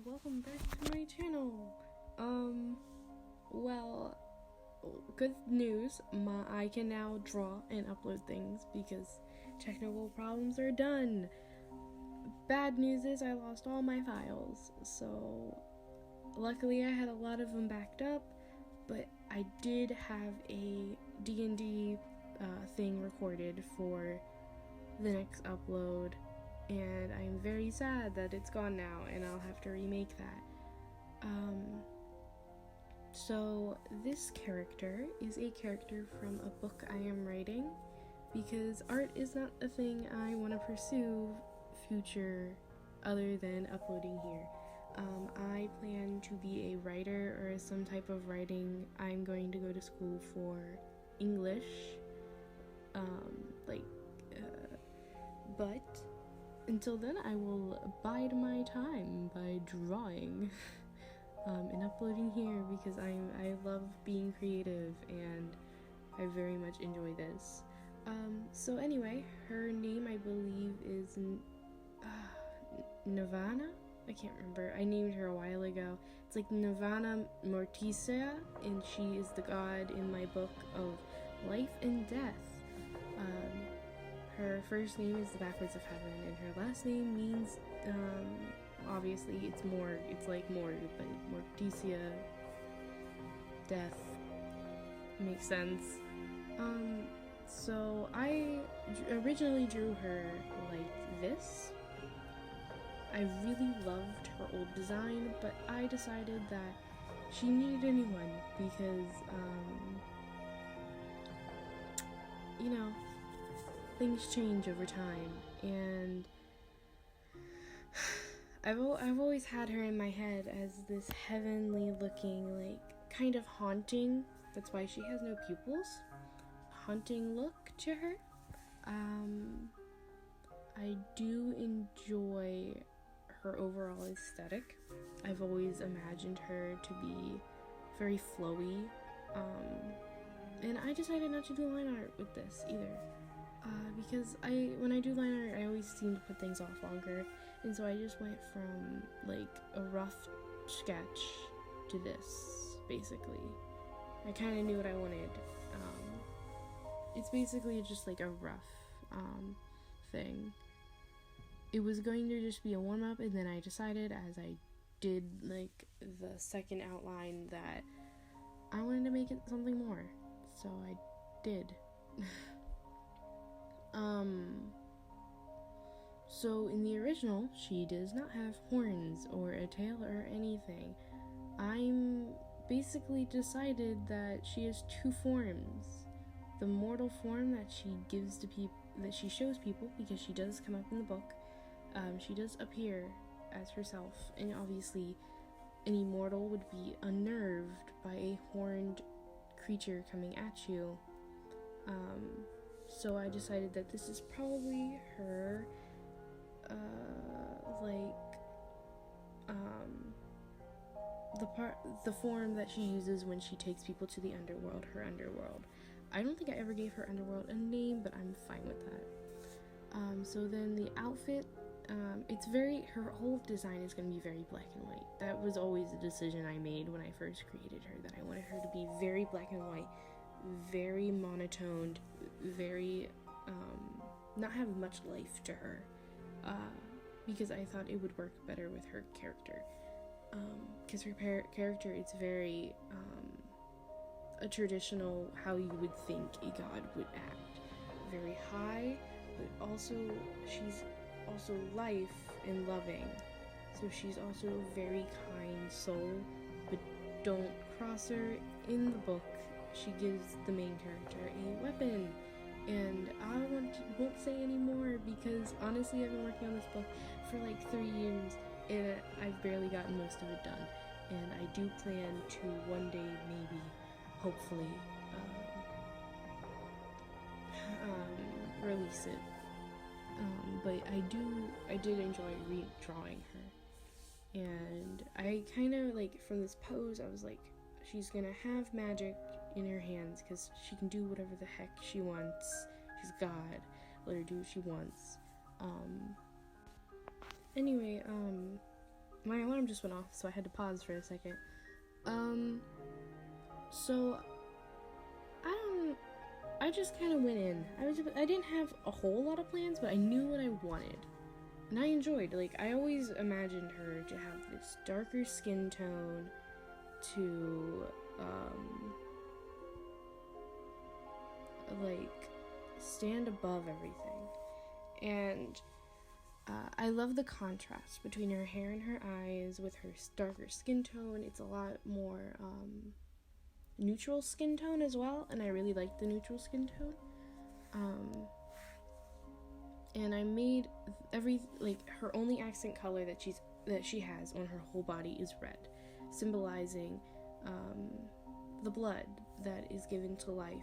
welcome back to my channel. Well, good news, I can now draw and upload things because technical problems are done. Bad news is I lost all my files, so luckily I had a lot of them backed up, but I did have a D&D thing recorded for the next upload, and I'm very sad that it's gone now and I'll have to remake that. So this character is a character from a book I am writing because art is not a thing I want to pursue future other than uploading here. I plan to be a writer or some type of writing. I'm going to go to school for English, but until then I will bide my time by drawing and uploading here because I love being creative and I very much enjoy this. So anyway, her name I believe is Nirvana? I can't remember. I named her a while ago. It's like Nirvana Morticia, and she is the god in my book of life and death. Her first name is the backwards of heaven, and her last name means, obviously it's like morgue, but Morticia, death, makes sense. So I originally drew her like this. I really loved her old design, but I decided that she needed a new one because, things change over time, and I've always had her in my head as this heavenly looking, like, kind of haunting, that's why she has no pupils, haunting look to her. I do enjoy her overall aesthetic. I've always imagined her to be very flowy, and I decided not to do line art with this either, because when I do line art I always seem to put things off longer, and so I just went from like a rough sketch to this. Basically, I kind of knew what I wanted. It's basically just like a rough thing. It was going to just be a warm-up, and then I decided as I did like the second outline that I wanted to make it something more, so I did. So in the original, she does not have horns or a tail or anything. I'm basically decided that she has two forms. The mortal form that she gives to people, that she shows people, because she does come up in the book. She does appear as herself, and obviously any mortal would be unnerved by a horned creature coming at you. So I decided that this is probably her, the form that she uses when she takes people to the underworld, her underworld. I don't think I ever gave her underworld a name, but I'm fine with that. So then the outfit, her whole design is going to be very black and white. That was always a decision I made when I first created her, that I wanted her to be very black and white, very monotoned, very, not have much life to her, because I thought it would work better with her character. Because her character, it's very, a traditional, how you would think a god would act. Very high, but also, she's also life and loving. So she's also a very kind soul, but don't cross her. In the book, she gives the main character a weapon, and I won't say anymore because honestly I've been working on this book for like 3 years and I've barely gotten most of it done, and I do plan to one day, maybe, hopefully, release it. But I did enjoy redrawing her, and I kind of, like, from this pose, I was like, she's gonna have magic in her hands because she can do whatever the heck she wants. She's God. Let her do what she wants. Anyway, my alarm just went off, so I had to pause for a second. So I just kind of went in. I didn't have a whole lot of plans, but I knew what I wanted. And I enjoyed, like, I always imagined her to have this darker skin tone, to, like, stand above everything. And I love the contrast between her hair and her eyes with her darker skin tone. It's a lot more neutral skin tone as well, and I really like the neutral skin tone. And I made her only accent color that she has on her whole body is red, symbolizing the blood that is given to life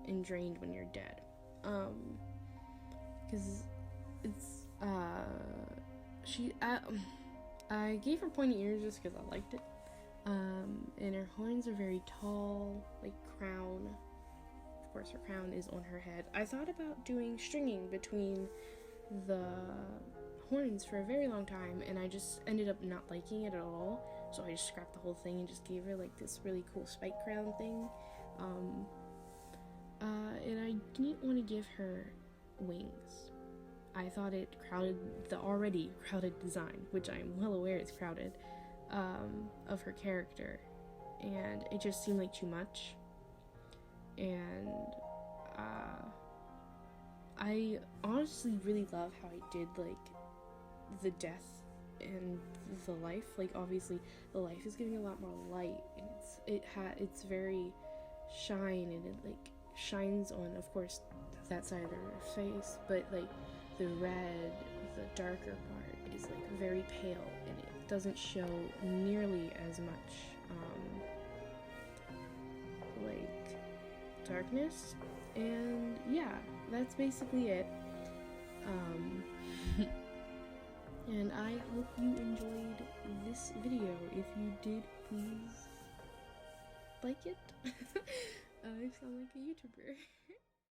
and drained when you're dead. Because it's I gave her pointy ears just because I liked it. And her horns are very tall, like crown. Of course, her crown is on her head. I thought about doing stringing between the horns for a very long time, and I just ended up not liking it at all. So I just scrapped the whole thing and just gave her like this really cool spike crown thing. And I didn't want to give her wings. I thought it crowded the already crowded design, which I'm well aware is crowded, of her character, and it just seemed like too much. And I honestly really love how I did like the death and the life. Like, obviously the life is giving a lot more light, and it's very shine, and it like shines on, of course, that side of her face, but like the red, the darker part is like very pale, and it doesn't show nearly as much like darkness. And yeah, that's basically it. And I hope you enjoyed this video. If you did, please like it. I sound like a YouTuber.